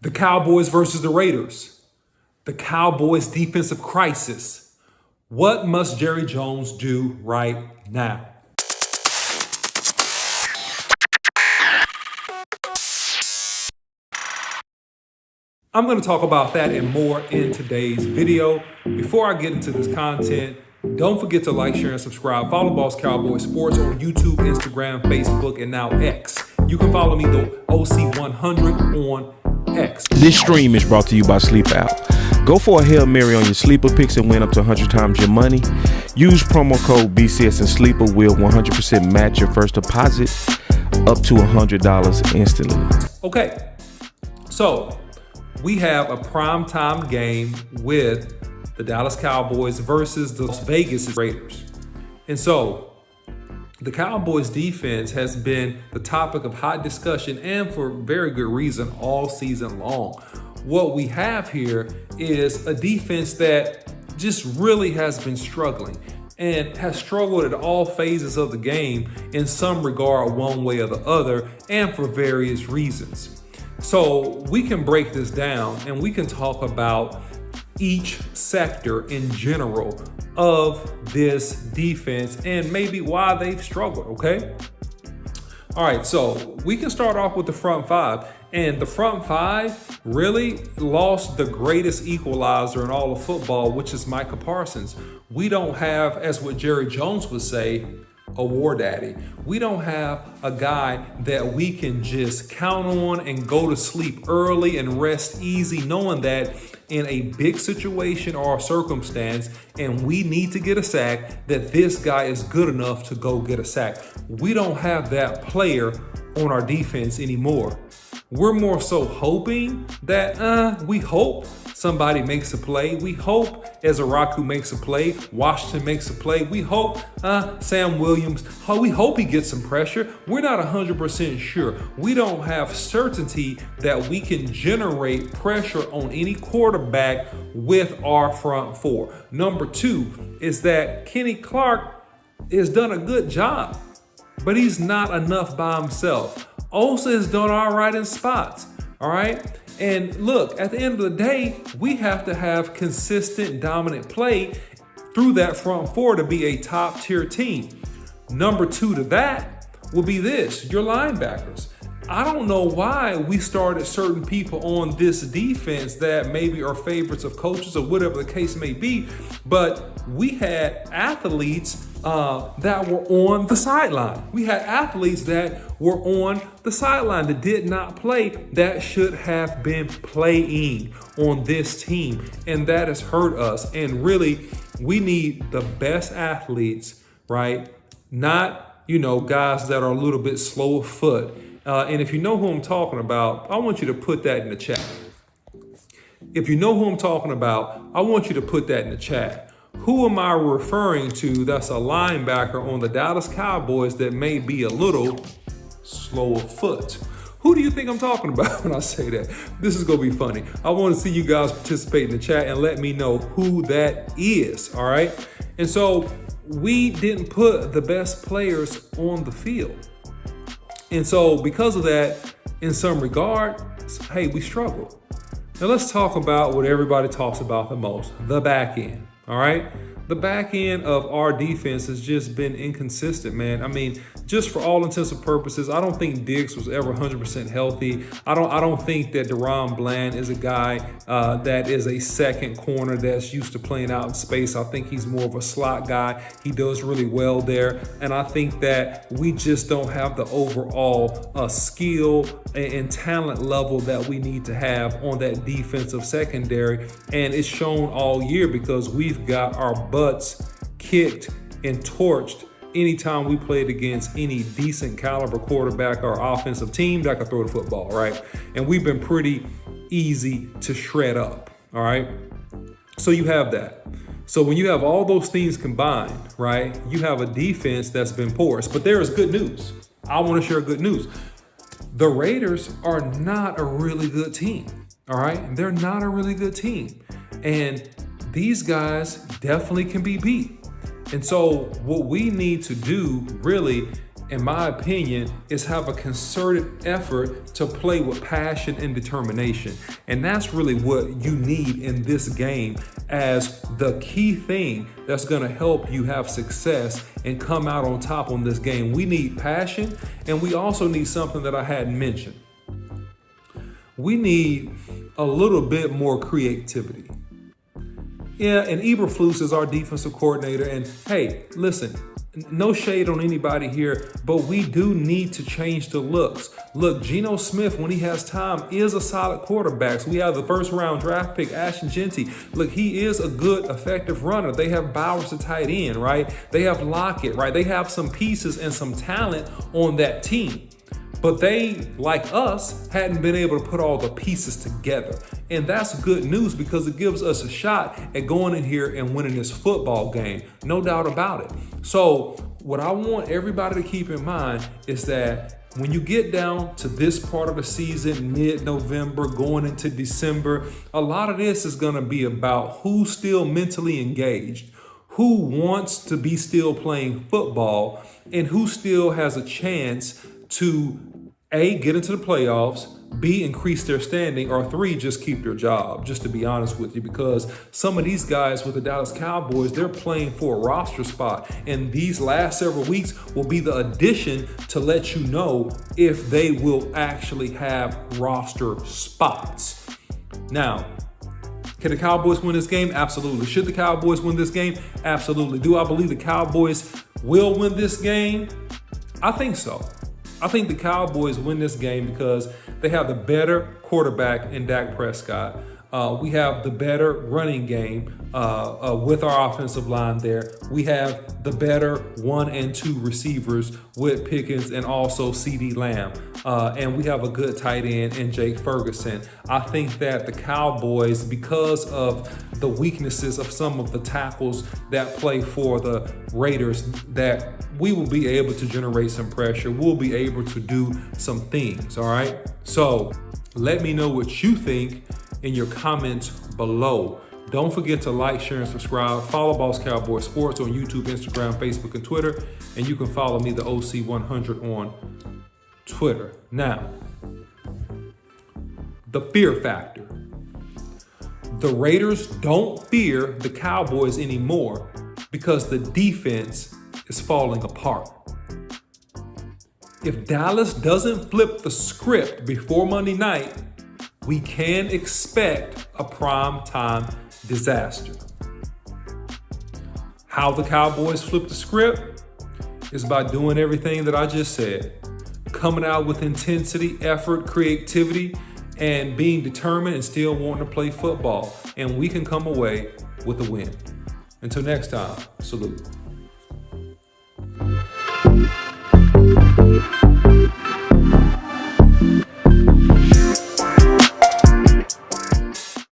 The Cowboys versus the Raiders. The Cowboys defensive crisis. What must Jerry Jones do right now? I'm going to talk about that and more in today's video. Before I get into this content, don't forget to like, share, and subscribe. Follow Boss Cowboy Sports on YouTube, Instagram, Facebook, and now X. You can follow me, the OC100 on X. This stream is brought to you by Sleep Out. Go for a Hail Mary on your sleeper picks and win up to 100 times your money. Use promo code BCS and Sleeper will 100% match your first deposit up to $100 instantly. Okay, so we have a primetime game with the Dallas Cowboys versus the Las Vegas Raiders. And so the Cowboys defense has been the topic of hot discussion, and for very good reason, all season long. What we have here is a defense that just really has been struggling and has struggled at all phases of the game in some regard, one way or the other, and for various reasons. So we can break this down and we can talk about each sector in general of this defense and maybe why they've struggled, okay? All right, so we can start off with the front five. And the front five really lost the greatest equalizer in all of football, which is Micah Parsons. We don't have, as what Jerry Jones would say, a war daddy. We don't have a guy that we can just count on and go to sleep early and rest easy, knowing that in a big situation or circumstance and we need to get a sack, that this guy is good enough to go get a sack. We don't have that player on our defense anymore. We're more so hoping that we hope somebody makes a play. We hope Ezaraku makes a play. Washington makes a play. We hope Sam Williams, we hope he gets some pressure. We're not 100% sure. We don't have certainty that we can generate pressure on any quarterback with our front four. Number two is that Kenny Clark has done a good job, but he's not enough by himself. Osa has done all right in spots, all right? And look, at the end of the day, we have to have consistent, dominant play through that front four to be a top tier team. Number two to that will be this, your linebackers. I don't know why we started certain people on this defense that maybe are favorites of coaches or whatever the case may be, but we had athletes that were on the sideline. We had athletes that were on the sideline that did not play, that should have been playing on this team, and that has hurt us. And really, we need the best athletes, right? Not, guys that are a little bit slow of foot. And if you know who I'm talking about, I want you to put that in the chat. If you know who I'm talking about, I want you to put that in the chat. Who am I referring to that's a linebacker on the Dallas Cowboys that may be a little slow of foot? Who do you think I'm talking about when I say that? This is going to be funny. I want to see you guys participate in the chat and let me know who that is, all right? And so we didn't put the best players on the field. And so because of that, in some regard, hey, we struggle. Now let's talk about what everybody talks about the most, the back end, all right? The back end of our defense has just been inconsistent, man. I mean, just for all intents and purposes, I don't think Diggs was ever 100% healthy. I don't think that Deron Bland is a guy that is a second corner that's used to playing out in space. I think he's more of a slot guy. He does really well there. And I think that we just don't have the overall skill and talent level that we need to have on that defensive secondary. And it's shown all year because we've got our butts kicked and torched anytime we played against any decent caliber quarterback or offensive team that could throw the football, right? And we've been pretty easy to shred up, all right? So you have that. So when you have all those things combined, right, you have a defense that's been porous. But there is good news. I want to share good news. The Raiders are not a really good team, all right? They're not a really good team. And these guys definitely can be beat. And so what we need to do really in my opinion, is have a concerted effort to play with passion and determination. And that's really what you need in this game as the key thing that's going to help you have success and come out on top on this game. We need passion, and we also need something that I hadn't mentioned. We need a little bit more creativity. Yeah, and Eberflus is our defensive coordinator. And hey, listen, no shade on anybody here, but we do need to change the looks. Look, Geno Smith, when he has time, is a solid quarterback. So we have the first round draft pick, Ashton Genty. Look, he is a good, effective runner. They have Bowers at tight end, right? They have Lockett, right? They have some pieces and some talent on that team. But they, like us, hadn't been able to put all the pieces together. And that's good news because it gives us a shot at going in here and winning this football game. No doubt about it. So what I want everybody to keep in mind is that when you get down to this part of the season, mid-November, going into December, a lot of this is going to be about who's still mentally engaged, who wants to be still playing football, and who still has a chance to A, get into the playoffs, B, increase their standing, or 3, just keep their job, just to be honest with you, because some of these guys with the Dallas Cowboys, they're playing for a roster spot, and these last several weeks will be the addition to let you know if they will actually have roster spots. Now, can the Cowboys win this game? Absolutely. Should the Cowboys win this game? Absolutely. Do I believe the Cowboys will win this game? I think so. I think the Cowboys win this game because they have the better quarterback in Dak Prescott. We have the better running game with our offensive line there. We have the better 1 and 2 receivers with Pickens and also CeeDee Lamb. And we have a good tight end in Jake Ferguson. I think that the Cowboys, because of the weaknesses of some of the tackles that play for the Raiders, that we will be able to generate some pressure. We'll be able to do some things, all right? So let me know what you think in your comments below. Don't forget to like, share, and subscribe. Follow Boss Cowboy Sports on YouTube, Instagram, Facebook, and Twitter. And you can follow me, the OC100, on Twitter. Now, the fear factor. The Raiders don't fear the Cowboys anymore because the defense is falling apart. If Dallas doesn't flip the script before Monday night, we can expect a primetime disaster. How the Cowboys flip the script is by doing everything that I just said. Coming out with intensity, effort, creativity, and being determined and still wanting to play football. And we can come away with a win. Until next time, salute.